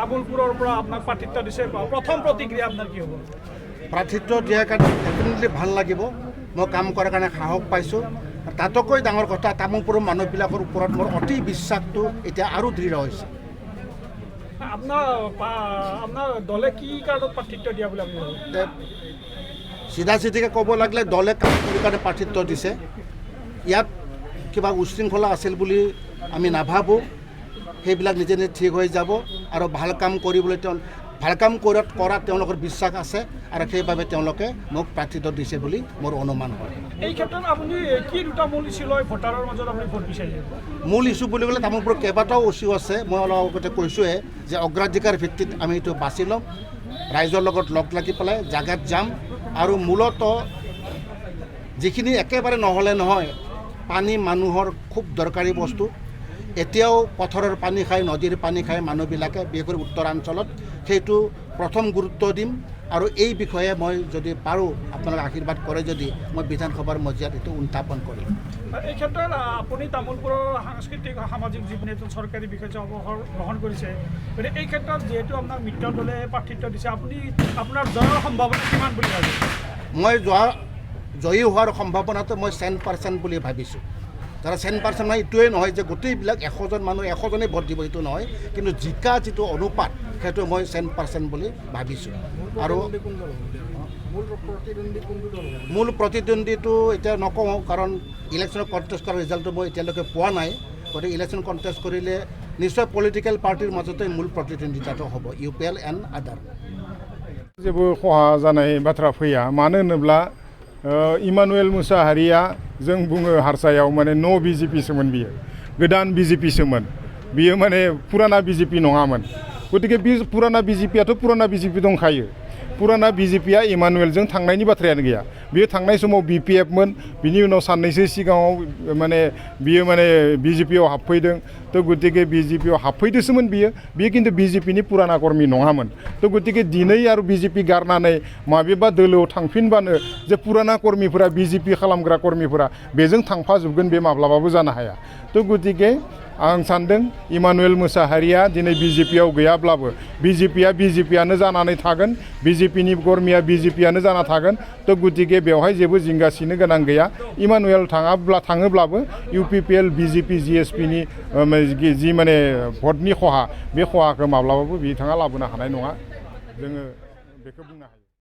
তামুলপুৰৰ পৰা আপোনাক প্ৰাৰ্থিত্ব দিছে প্ৰথম প্ৰতিক্ৰিয়া আপোনাৰ কি হ'ব প্ৰাৰ্থিত্ব দিয়াৰ কাৰণে ডেফিনেটলি ভাল লাগিব মই কাম কৰাৰ কাৰণে সাহস পাইছোঁ তাতকৈ ডাঙৰ কথা তামুলপুৰৰ মানুহবিলাকৰ ওপৰত মোৰ অতি বিশ্বাসটো এতিয়া আৰু দৃঢ় হৈছে আপোনাৰ দলে কি কাৰণত প্ৰাৰ্থিত্ব দিয়া বুলি আপুনি ভাবে চিধা চিধিকৈ ক'ব লাগিলে দলে কাম কৰি কাৰণে প্ৰাৰ্থিত্ব দিছে ইয়াত কিবা উশৃংখলা আছিল বুলি আমি নাভাবোঁ সেইবিলাক নিজে নিজে ঠিক হৈ যাব আৰু ভাল কাম কৰিবলৈ ভাল কাম কৰাত তেওঁলোকৰ বিশ্বাস আছে আৰু সেইবাবে তেওঁলোকে মোক প্ৰাৰ্থিত্ব দিছে বুলি মোৰ অনুমান হয় এই ক্ষেত্ৰত আপুনি কি দুটা মূল ইছ্যু লৈ ভোটাৰৰ মাজত আপুনি ভোট বিচাৰিছে মূল ইছ্যু বুলি ক'লে তামোলপুৰত কেইবাটাও ইছ্যু আছে মই অলপ আগতে কৈছোঁহে যে অগ্ৰাধিকাৰ ভিত্তিত আমি এইটো বাছি ল'ম ৰাইজৰ লগত লগ লাগি পেলাই জাগাত যাম আৰু মূলতঃ যিখিনি একেবাৰে নহ'লে নহয় পানী মানুহৰ খুব দৰকাৰী বস্তু এতিয়াও পথাৰৰ পানী খায় নদীৰ পানী খায় মানুহবিলাকে বিশেষকৈ উত্তৰাঞ্চলত সেইটো প্ৰথম গুৰুত্ব দিম আৰু এই বিষয়ে মই যদি পাৰোঁ আপোনালোকে আশীৰ্বাদ কৰে যদি মই বিধানসভাৰ মজিয়াত এইটো উত্থাপন কৰিম এই ক্ষেত্ৰত আপুনি তামুলপুৰৰ সাংস্কৃতিক সামাজিক জীৱন এজন চৰকাৰী বিষয় গ্ৰহণ কৰিছে গতিকে এই ক্ষেত্ৰত যিহেতু আপোনাৰ মিত্ৰ দলে প্ৰাৰ্থিত্ব দিছে আপুনি আপোনাৰ জয়ৰ সম্ভাৱনা কিমান বুলি ভাবে মই জয়ী হোৱাৰ সম্ভাৱনাটো মই 100% বুলি ভাবিছোঁ যাৰা 100% মানে এইটোৱে নহয় যে গোটেইবিলাক 100জন মানুহ 100জনেই ভোট দিব এইটো নহয় কিন্তু জিকা যিটো অনুপাত সেইটো মই 100% বুলি ভাবিছোঁ আৰু মূল প্ৰতিদ্বন্দ্বীটো এতিয়া নকওঁ কাৰণ ইলেকশ্যনত কণ্টেষ্ট কৰাৰ ৰিজাল্টটো মই এতিয়ালৈকে পোৱা নাই গতিকে ইলেকশ্যন কণ্টেষ্ট কৰিলে নিশ্চয় পলিটিকেল পাৰ্টিৰ মাজতে মূল প্ৰতিদ্বন্দ্বিতাটো হ'ব UPL এণ্ড আদাৰ जेबो खहा जानाय बाथ्रा फैया मानो होनोब्ला इमानुएल मुसाहारिया जों बुङो हारसायाव माने नो BJP सोमोन बियो गोदान BJP सोमोन बियो माने पुराना BJP नङामोन गतिके बे पुराना BJPयाथ' पुराना BJP दंखायो पुराना BJPया इमानुएलजों थांनायनि बाथ्रायानो गैया बियो थांनाय समाव BPF मोन बिनि उनाव साननैसो सिगाङाव माने बियो माने BJPयाव हाबफैदों तो गतिके BJPयाव हाबफैदोंसोमोन बियो खिन्थु BJPनि पुराना कर्मी नङामोन तो गतिके दिनै आरो BJP गारनानै माबेबा दोलोआव थांफिनबानो जे पुराना कर्मीफोरा BJP खालामग्रा कर्मीफोरा बेजों थांफाजोबगोन बे माब्लाबाबो जानो हाया तो गतिके आं सान्दों इमानुएल मुसाहारिया दिनै BJPयाव गैयाब्लाबो BJPयानो जानानै थागोन BJPनि कर्मीया BJPयानो जाना थागोन तो गतिके बेवहाय जेबो जिंगासिनो गोनां गैया इमानुएल थाङोब्लाबो UPPL BJP GSPनि जि माने भटनि खहा बे खहाखौ माब्लाबाबो बिथाङा लाबोनो हानाय नङा जोङो बेखौ बुंनो हायो